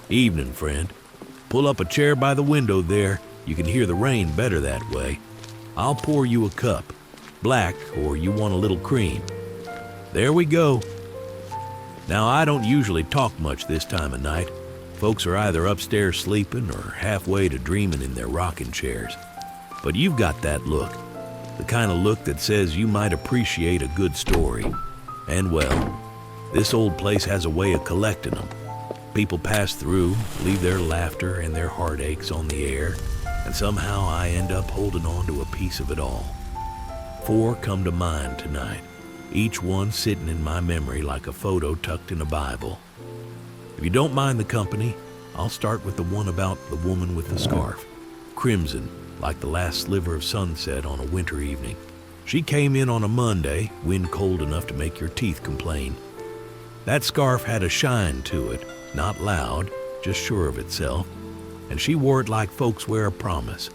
Evening, friend. Pull up a chair by the window there. You can hear the rain better that way. I'll pour you a cup. Black, or you want a little cream. There we go. Now, I don't usually talk much this time of night. Folks are either upstairs sleeping or halfway to dreaming in their rocking chairs. But you've got that look. The kind of look that says you might appreciate a good story. And well, this old place has a way of collecting them. People pass through, leave their laughter and their heartaches on the air, and somehow I end up holding on to a piece of it all. 4 come to mind tonight, each one sitting in my memory like a photo tucked in a Bible. If you don't mind the company, I'll start with the one about the woman with the scarf. Crimson, like the last sliver of sunset on a winter evening. She came in on a Monday, wind cold enough to make your teeth complain. That scarf had a shine to it, not loud, just sure of itself, and she wore it like folks wear a promise.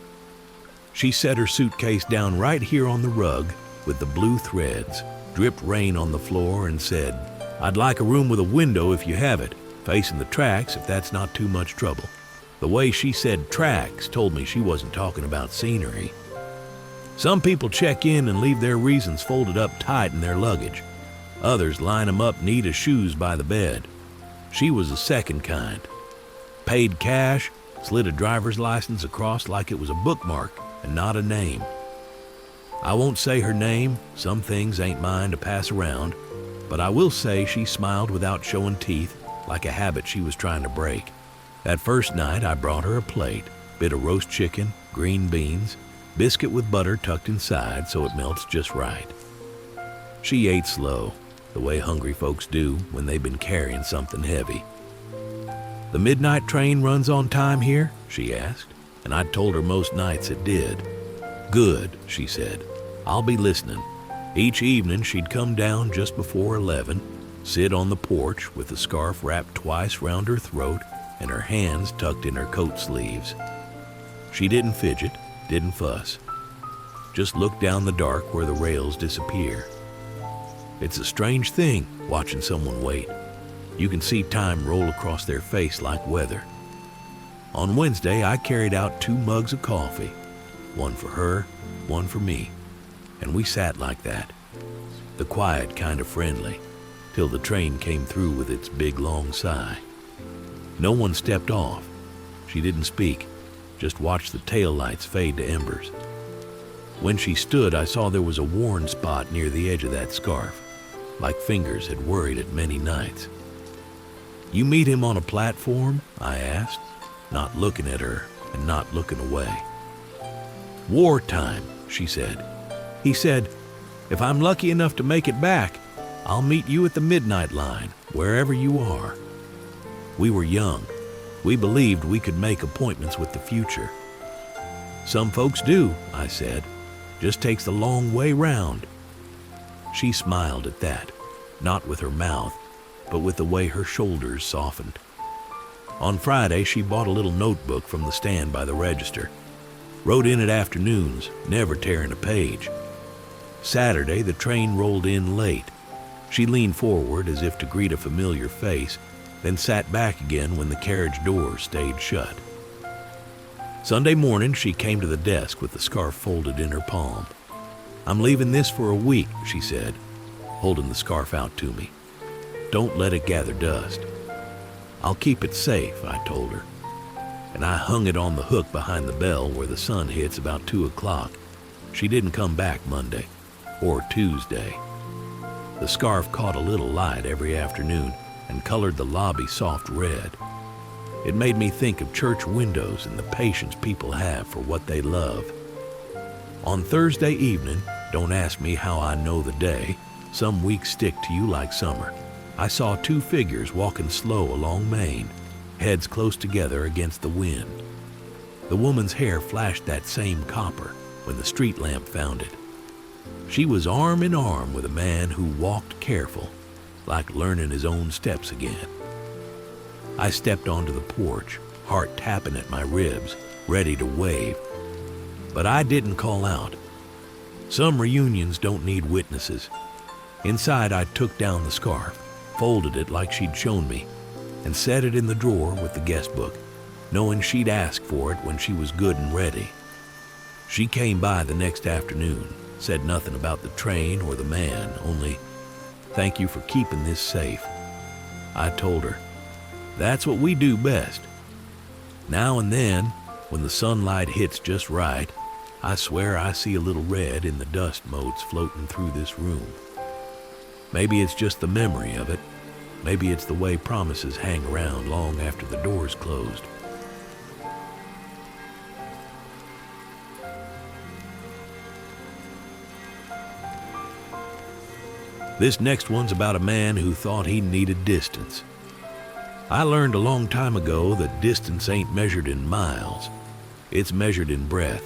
She set her suitcase down right here on the rug with the blue threads, dripped rain on the floor, and said, "I'd like a room with a window if you have it, facing the tracks if that's not too much trouble." The way she said tracks told me she wasn't talking about scenery. Some people check in and leave their reasons folded up tight in their luggage. Others line them up neat as shoes by the bed. She was the second kind. Paid cash, slid a driver's license across like it was a bookmark and not a name. I won't say her name, some things ain't mine to pass around, but I will say she smiled without showing teeth, like a habit she was trying to break. That first night I brought her a plate, bit of roast chicken, green beans, biscuit with butter tucked inside so it melts just right. She ate slow, the way hungry folks do when they've been carrying something heavy. "The midnight train runs on time here?" she asked, and I told her most nights it did. "Good," she said. "I'll be listening." Each evening she'd come down just before 11, sit on the porch with the scarf wrapped twice round her throat and her hands tucked in her coat sleeves. She didn't fidget, didn't fuss. Just looked down the dark where the rails disappear. It's a strange thing, watching someone wait. You can see time roll across their face like weather. On Wednesday, I carried out 2 mugs of coffee, one for her, one for me, and we sat like that, the quiet kind of friendly, till the train came through with its big long sigh. No one stepped off. She didn't speak, just watched the tail lights fade to embers. When she stood, I saw there was a worn spot near the edge of that scarf, like fingers had worried it many nights. "You meet him on a platform?" I asked, not looking at her and not looking away. "Wartime," she said. "He said, if I'm lucky enough to make it back, I'll meet you at the midnight line, wherever you are." We were young. We believed we could make appointments with the future. "Some folks do," I said. "Just takes the long way round." She smiled at that, not with her mouth, but with the way her shoulders softened. On Friday, she bought a little notebook from the stand by the register. Wrote in at afternoons, never tearing a page. Saturday, the train rolled in late. She leaned forward as if to greet a familiar face, then sat back again when the carriage doors stayed shut. Sunday morning, she came to the desk with the scarf folded in her palm. "I'm leaving this for a week," she said, holding the scarf out to me. "Don't let it gather dust." "I'll keep it safe," I told her, and I hung it on the hook behind the bell where the sun hits about 2 o'clock. She didn't come back Monday or Tuesday. The scarf caught a little light every afternoon and colored the lobby soft red. It made me think of church windows and the patience people have for what they love. On Thursday evening, don't ask me how I know the day, some weeks stick to you like summer, I saw 2 figures walking slow along Main, heads close together against the wind. The woman's hair flashed that same copper when the street lamp found it. She was arm in arm with a man who walked careful, like learning his own steps again. I stepped onto the porch, heart tapping at my ribs, ready to wave. But I didn't call out. Some reunions don't need witnesses. Inside, I took down the scarf, folded it like she'd shown me, and set it in the drawer with the guest book, knowing she'd ask for it when she was good and ready. She came by the next afternoon, said nothing about the train or the man, only, "Thank you for keeping this safe." I told her, "That's what we do best." Now and then, when the sunlight hits just right, I swear I see a little red in the dust motes floating through this room. Maybe it's just the memory of it. Maybe it's the way promises hang around long after the door's closed. This next one's about a man who thought he needed distance. I learned a long time ago that distance ain't measured in miles. It's measured in breath.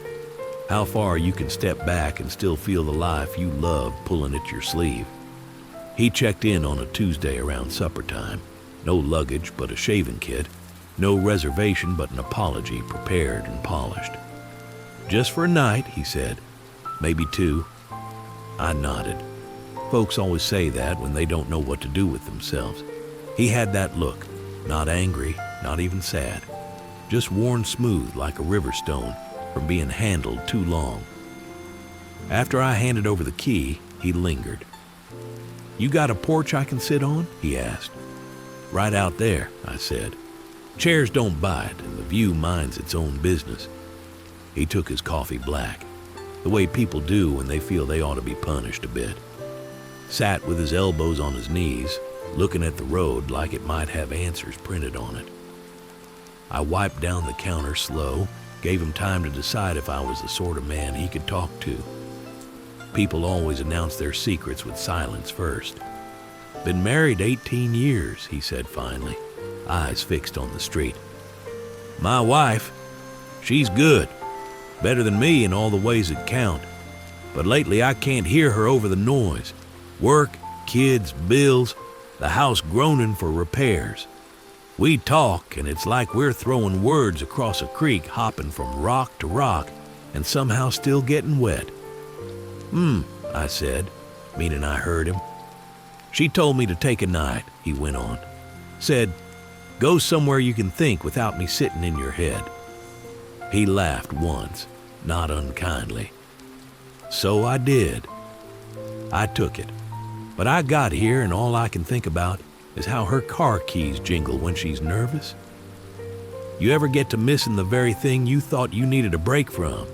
How far you can step back and still feel the life you love pulling at your sleeve. He checked in on a Tuesday around supper time. No luggage but a shaving kit. No reservation but an apology prepared and polished. "Just for a night," he said. "Maybe two." I nodded. Folks always say that when they don't know what to do with themselves. He had that look, not angry, not even sad, just worn smooth like a river stone from being handled too long. After I handed over the key, he lingered. "You got a porch I can sit on?" he asked. "Right out there," I said. "Chairs don't bite, and the view minds its own business." He took his coffee black, the way people do when they feel they ought to be punished a bit. Sat with his elbows on his knees, looking at the road like it might have answers printed on it. I wiped down the counter slow, gave him time to decide if I was the sort of man he could talk to. People always announce their secrets with silence first. "Been married 18 years, he said finally, eyes fixed on the street. "My wife, she's good, better than me in all the ways that count, but lately I can't hear her over the noise. Work, kids, bills, the house groaning for repairs. We talk, and it's like we're throwing words across a creek, hopping from rock to rock, and somehow still getting wet." I said, meaning I heard him. "She told me to take a night," he went on. "Said, go somewhere you can think without me sitting in your head." He laughed once, not unkindly. So I did. I took it. But I got here and all I can think about is how her car keys jingle when she's nervous. You ever get to missing the very thing you thought you needed a break from?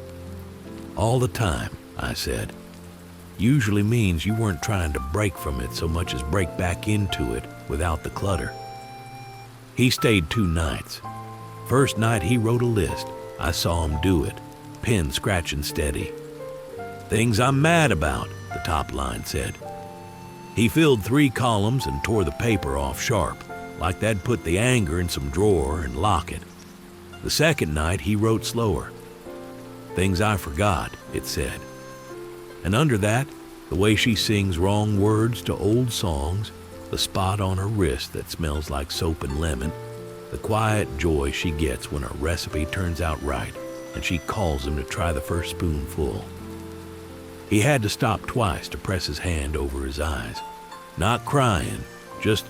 "All the time," I said. "Usually means you weren't trying to break from it so much as break back into it without the clutter." He stayed 2 nights. First night he wrote a list. I saw him do it, pen scratching steady. "Things I'm mad about," the top line said. He filled 3 columns and tore the paper off sharp, like that'd put the anger in some drawer and lock it. The second night he wrote slower. "Things I forgot," it said. And under that, the way she sings wrong words to old songs, the spot on her wrist that smells like soap and lemon, the quiet joy she gets when a recipe turns out right and she calls him to try the first spoonful. He had to stop twice to press his hand over his eyes. Not crying, just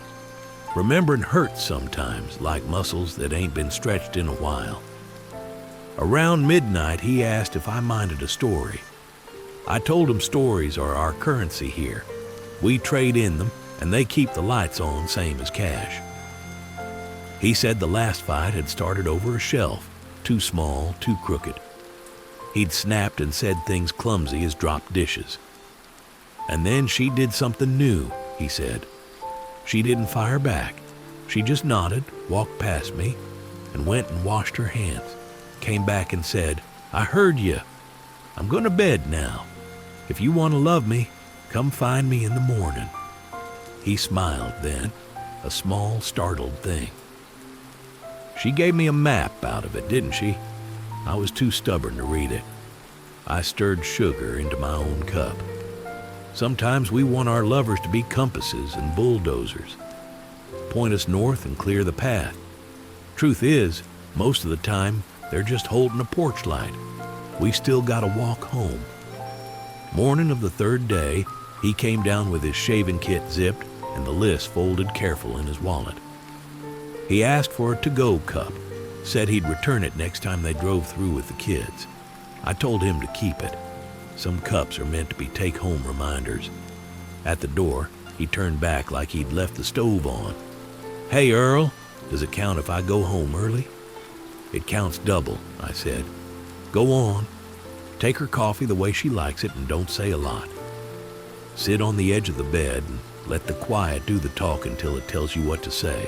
remembering hurts sometimes, like muscles that ain't been stretched in a while. Around midnight, he asked if I minded a story. I told him stories are our currency here. We trade in them, and they keep the lights on, same as cash. He said the last fight had started over a shelf, too small, too crooked. He'd snapped and said things clumsy as dropped dishes. And then she did something new, he said. She didn't fire back. She just nodded, walked past me, and went and washed her hands. Came back and said, "I heard you. I'm going to bed now. If you want to love me, come find me in the morning." He smiled then, a small, startled thing. She gave me a map out of it, didn't she? I was too stubborn to read it. I stirred sugar into my own cup. Sometimes we want our lovers to be compasses and bulldozers. Point us north and clear the path. Truth is, most of the time, they're just holding a porch light. We still gotta walk home. Morning of the 3rd day, he came down with his shaving kit zipped and the list folded careful in his wallet. He asked for a to-go cup, said he'd return it next time they drove through with the kids. I told him to keep it. Some cups are meant to be take-home reminders. At the door, he turned back like he'd left the stove on. "Hey, Earl, does it count if I go home early?" "It counts double," I said. "Go on. Take her coffee the way she likes it and don't say a lot. Sit on the edge of the bed and let the quiet do the talk until it tells you what to say."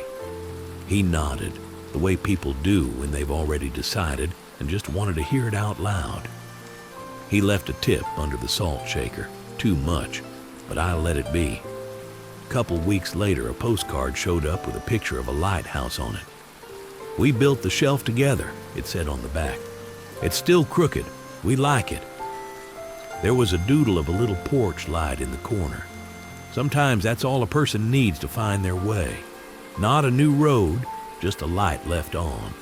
He nodded, the way people do when they've already decided and just wanted to hear it out loud. He left a tip under the salt shaker, too much, but I let it be. A couple weeks later, a postcard showed up with a picture of a lighthouse on it. "We built the shelf together," it said on the back. "It's still crooked. We like it." There was a doodle of a little porch light in the corner. Sometimes that's all a person needs to find their way. Not a new road, just a light left on.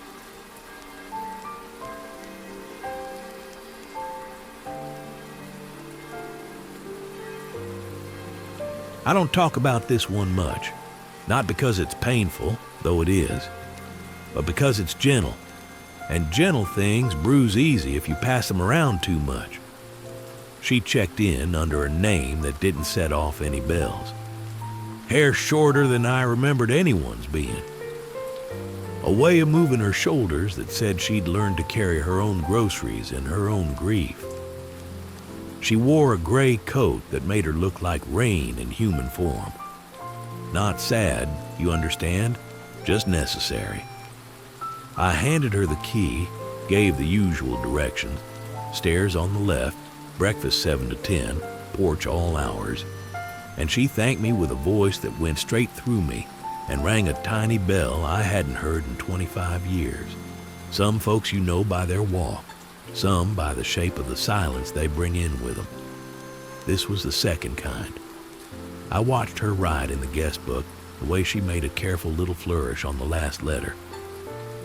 I don't talk about this one much, not because it's painful, though it is, but because it's gentle, and gentle things bruise easy if you pass them around too much. She checked in under a name that didn't set off any bells. Hair shorter than I remembered anyone's being. A way of moving her shoulders that said she'd learned to carry her own groceries and her own grief. She wore a gray coat that made her look like rain in human form. Not sad, you understand, just necessary. I handed her the key, gave the usual directions: stairs on the left, breakfast 7 to 10, porch all hours, and she thanked me with a voice that went straight through me and rang a tiny bell I hadn't heard in 25 years. Some folks you know by their walk, some by the shape of the silence they bring in with them. This was the second kind. I watched her write in the guest book, the way she made a careful little flourish on the last letter,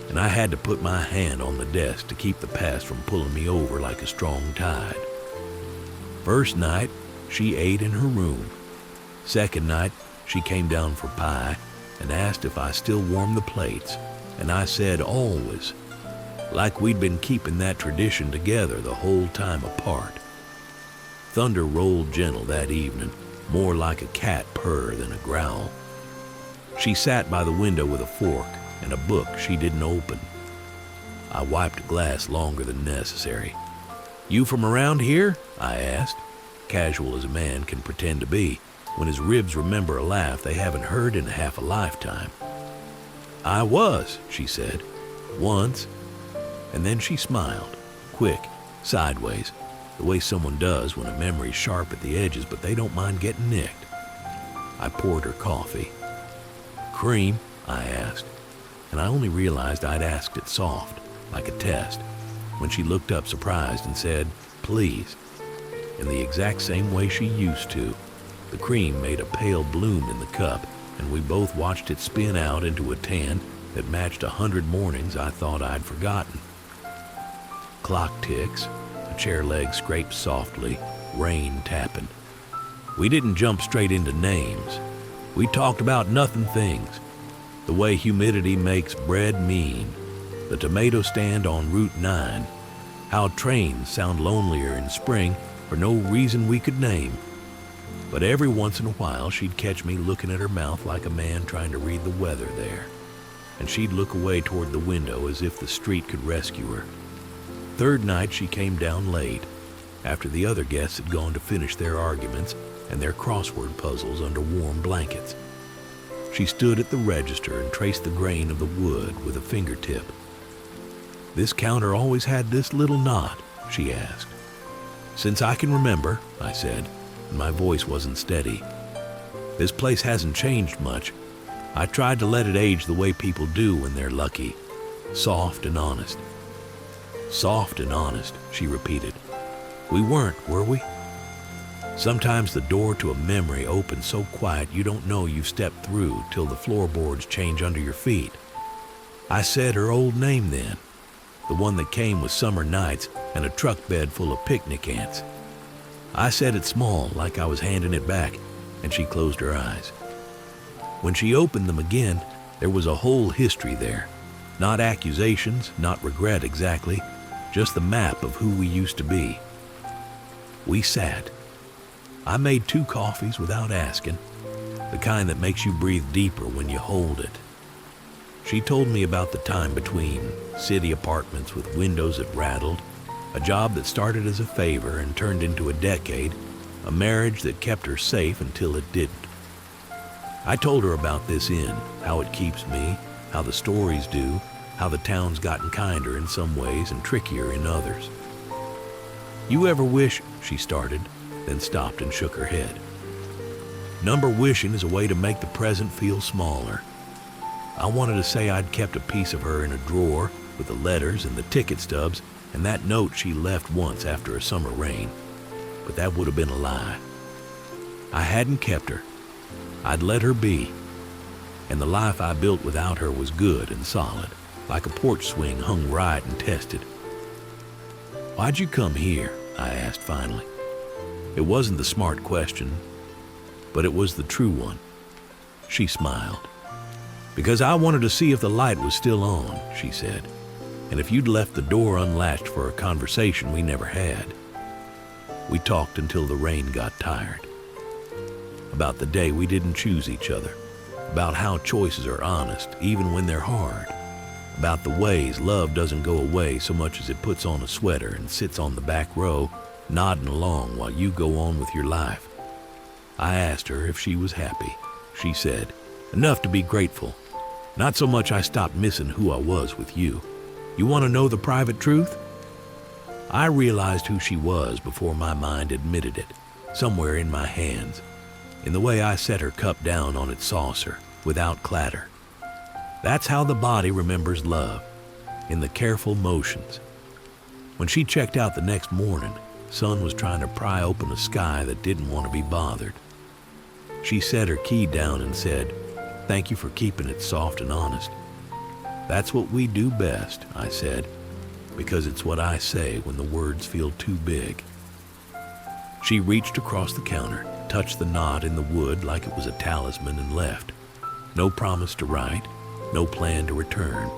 and I had to put my hand on the desk to keep the past from pulling me over like a strong tide. First night, she ate in her room. Second night, she came down for pie and asked if I still warmed the plates, and I said always, like we'd been keeping that tradition together the whole time apart. Thunder rolled gentle that evening, more like a cat purr than a growl. She sat by the window with a fork and a book she didn't open. I wiped a glass longer than necessary. "You from around here?" I asked, casual as a man can pretend to be when his ribs remember a laugh they haven't heard in half a lifetime. "I was," she said, "once." And then she smiled, quick, sideways, the way someone does when a memory's sharp at the edges but they don't mind getting nicked. I poured her coffee. "Cream?" I asked, and I only realized I'd asked it soft, like a test, when she looked up surprised and said, "Please," in the exact same way she used to. The cream made a pale bloom in the cup, and we both watched it spin out into a tan that matched 100 mornings I thought I'd forgotten. Clock ticks, a chair leg scrapes softly, rain tapping. We didn't jump straight into names. We talked about nothing things. The way humidity makes bread mean, the tomato stand on Route 9, how trains sound lonelier in spring for no reason we could name. But every once in a while she'd catch me looking at her mouth like a man trying to read the weather there, and she'd look away toward the window as if the street could rescue her. Third night she came down late, after the other guests had gone to finish their arguments and their crossword puzzles under warm blankets. She stood at the register and traced the grain of the wood with a fingertip. "This counter always had this little knot?" she asked. "Since I can remember," I said, and my voice wasn't steady. "This place hasn't changed much. I tried to let it age the way people do when they're lucky. Soft and honest." "Soft and honest," she repeated. "We weren't, were we?" Sometimes the door to a memory opens so quiet you don't know you've stepped through till the floorboards change under your feet. I said her old name then, the one that came with summer nights and a truck bed full of picnic ants. I said it small, like I was handing it back, and she closed her eyes. When she opened them again, There was a whole history there. Not accusations, not regret exactly, just the map of who we used to be. We sat. I made 2 coffees without asking, the kind that makes you breathe deeper when you hold it. She told me about the time between city apartments with windows that rattled, a job that started as a favor and turned into a decade, a marriage that kept her safe until it didn't. I told her about this inn, how it keeps me, how the stories do, how the town's gotten kinder in some ways and trickier in others. You ever wish, she started, then stopped and shook her head. Number wishing is a way to make the present feel smaller. I wanted to say I'd kept a piece of her in a drawer with the letters and the ticket stubs and that note she left once after a summer rain, but that would have been a lie. I hadn't kept her. I'd let her be, and the life I built without her was good and solid, like a porch swing hung right and tested. Why'd you come here? I asked finally. It wasn't the smart question, but it was the true one. She smiled. Because I wanted to see if the light was still on, she said, and if you'd left the door unlatched for a conversation we never had. We talked until the rain got tired. About the day we didn't choose each other, about how choices are honest even when they're hard, about the ways love doesn't go away so much as it puts on a sweater and sits on the back row, nodding along while you go on with your life. I asked her if she was happy. She said, enough to be grateful. Not so much I stopped missing who I was with you. You want to know the private truth? I realized who she was before my mind admitted it, somewhere in my hands, in the way I set her cup down on its saucer, without clatter. That's how the body remembers love, in the careful motions. When she checked out the next morning, sun was trying to pry open a sky that didn't want to be bothered. She set her key down and said, thank you for keeping it soft and honest. That's what we do best, I said, because it's what I say when the words feel too big. She reached across the counter, touched the knot in the wood like it was a talisman and left. No promise to write, no plan to return.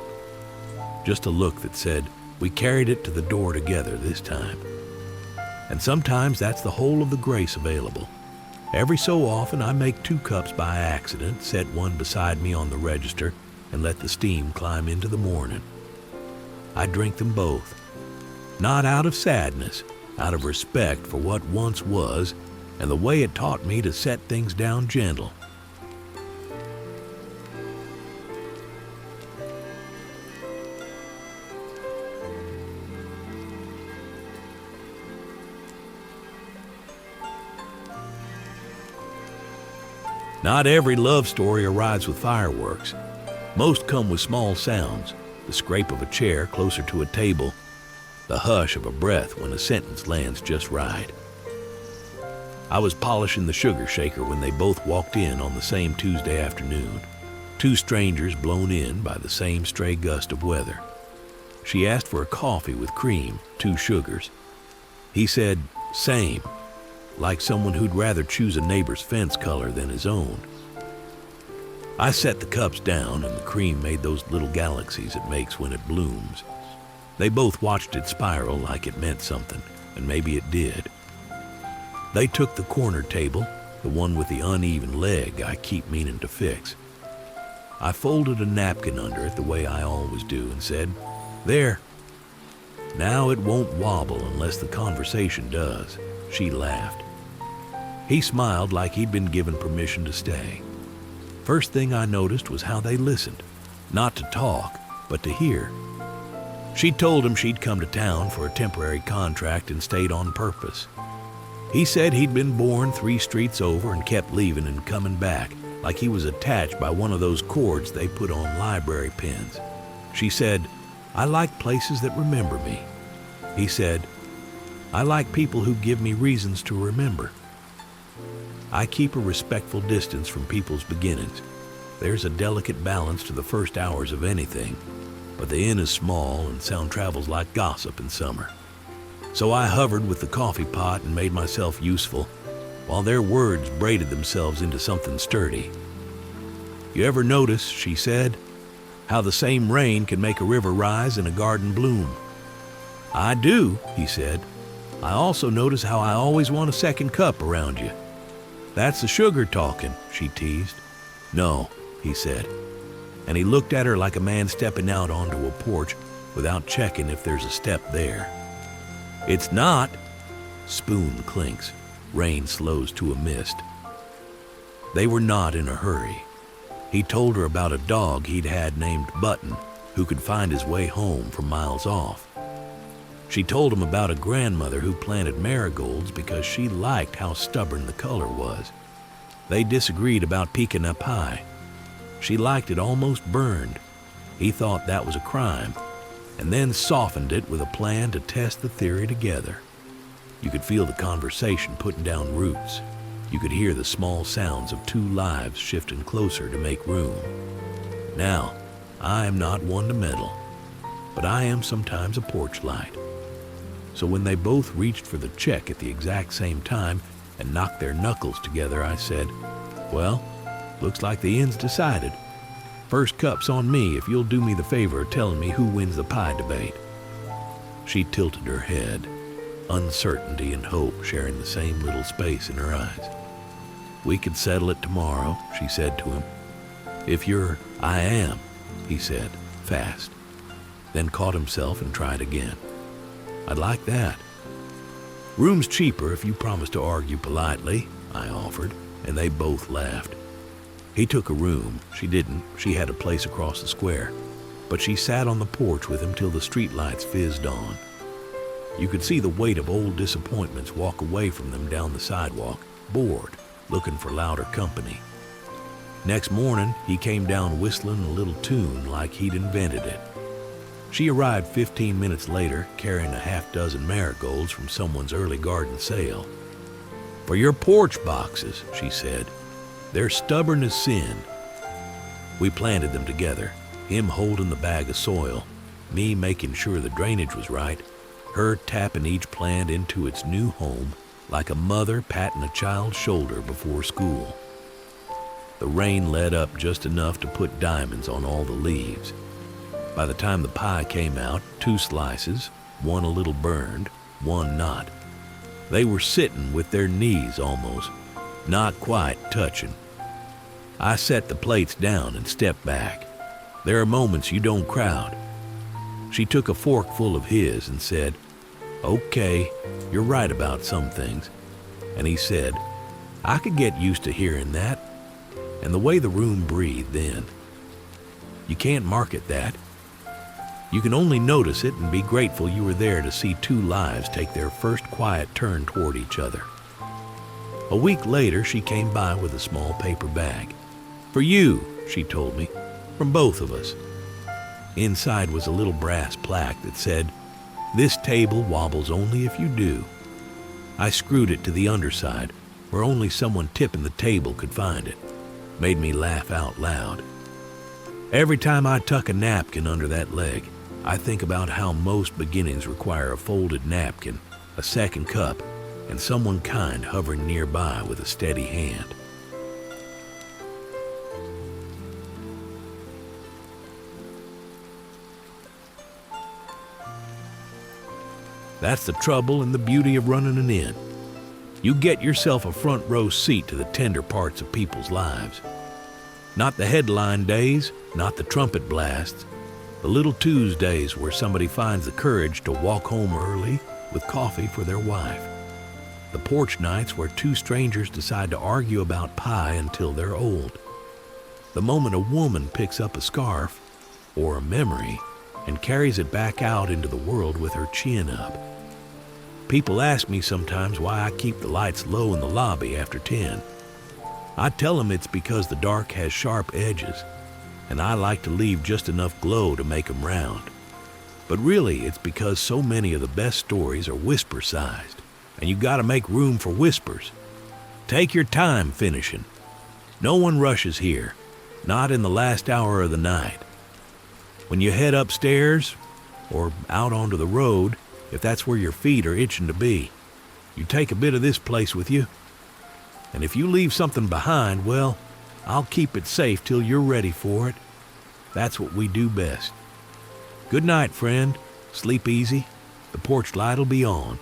Just a look that said, we carried it to the door together this time. And sometimes that's the whole of the grace available. Every so often I make 2 cups by accident, set one beside me on the register, and let the steam climb into the morning. I drink them both, not out of sadness, out of respect for what once was and the way it taught me to set things down gentle. Not every love story arrives with fireworks. Most come with small sounds, the scrape of a chair closer to a table, the hush of a breath when a sentence lands just right. I was polishing the sugar shaker when they both walked in on the same Tuesday afternoon, 2 strangers blown in by the same stray gust of weather. She asked for a coffee with cream, 2 sugars. He said, same, like someone who'd rather choose a neighbor's fence color than his own. I set the cups down and the cream made those little galaxies it makes when it blooms. They both watched it spiral like it meant something, and maybe it did. They took the corner table, the one with the uneven leg I keep meaning to fix. I folded a napkin under it the way I always do and said, there. Now it won't wobble unless the conversation does. She laughed. He smiled like he'd been given permission to stay. First thing I noticed was how they listened, not to talk, but to hear. She told him she'd come to town for a temporary contract and stayed on purpose. He said he'd been born 3 streets over and kept leaving and coming back, like he was attached by one of those cords they put on library pins. She said, I like places that remember me. He said, I like people who give me reasons to remember. I keep a respectful distance from people's beginnings. There's a delicate balance to the first hours of anything, but the inn is small and sound travels like gossip in summer. So I hovered with the coffee pot and made myself useful, while their words braided themselves into something sturdy. You ever notice, she said, how the same rain can make a river rise and a garden bloom? I do, he said. I also notice how I always want a second cup around you. That's the sugar talking, she teased. No, he said, and he looked at her like a man stepping out onto a porch without checking if there's a step there. It's not. Spoon clinks. Rain slows to a mist. They were not in a hurry. He told her about a dog he'd had named Button, who could find his way home from miles off. She told him about a grandmother who planted marigolds because she liked how stubborn the color was. They disagreed about pecan pie. She liked it almost burned. He thought that was a crime, and then softened it with a plan to test the theory together. You could feel the conversation putting down roots. You could hear the small sounds of two lives shifting closer to make room. Now, I am not one to meddle, but I am sometimes a porch light. So when they both reached for the check at the exact same time and knocked their knuckles together, I said, well, looks like the end's decided. First cup's on me if you'll do me the favor of telling me who wins the pie debate. She tilted her head, uncertainty and hope sharing the same little space in her eyes. We could settle it tomorrow, she said to him. If you're, I am, he said, fast, then caught himself and tried again. I'd like that. Room's cheaper if you promise to argue politely, I offered, and they both laughed. He took a room. She didn't. She had a place across the square. But she sat on the porch with him till the streetlights fizzed on. You could see the weight of old disappointments walk away from them down the sidewalk, bored, looking for louder company. Next morning, he came down whistling a little tune like he'd invented it. She arrived 15 minutes later, carrying a half-dozen marigolds from someone's early garden sale. For your porch boxes, she said. They're stubborn as sin. We planted them together, him holding the bag of soil, me making sure the drainage was right, her tapping each plant into its new home like a mother patting a child's shoulder before school. The rain let up just enough to put diamonds on all the leaves. By the time the pie came out, 2 slices, one a little burned, one not. They were sitting with their knees almost, not quite touching. I set the plates down and stepped back. There are moments you don't crowd. She took a fork full of his and said, okay, you're right about some things. And he said, I could get used to hearing that. And the way the room breathed then. You can't market that. You can only notice it and be grateful you were there to see 2 lives take their first quiet turn toward each other. A week later, she came by with a small paper bag. For you, she told me, from both of us. Inside was a little brass plaque that said, this table wobbles only if you do. I screwed it to the underside, where only someone tipping the table could find it. Made me laugh out loud. Every time I tuck a napkin under that leg, I think about how most beginnings require a folded napkin, a second cup, and someone kind hovering nearby with a steady hand. That's the trouble and the beauty of running an inn. You get yourself a front row seat to the tender parts of people's lives. Not the headline days, not the trumpet blasts, the little Tuesdays where somebody finds the courage to walk home early with coffee for their wife. The porch nights where 2 strangers decide to argue about pie until they're old. The moment a woman picks up a scarf, or a memory, and carries it back out into the world with her chin up. People ask me sometimes why I keep the lights low in the lobby after 10. I tell them it's because the dark has sharp edges, and I like to leave just enough glow to make them round. But really, it's because so many of the best stories are whisper-sized, and you gotta make room for whispers. Take your time finishing. No one rushes here, not in the last hour of the night. When you head upstairs, or out onto the road, if that's where your feet are itching to be, you take a bit of this place with you. And if you leave something behind, well, I'll keep it safe till you're ready for it. That's what we do best. Good night, friend. Sleep easy. The porch light'll be on.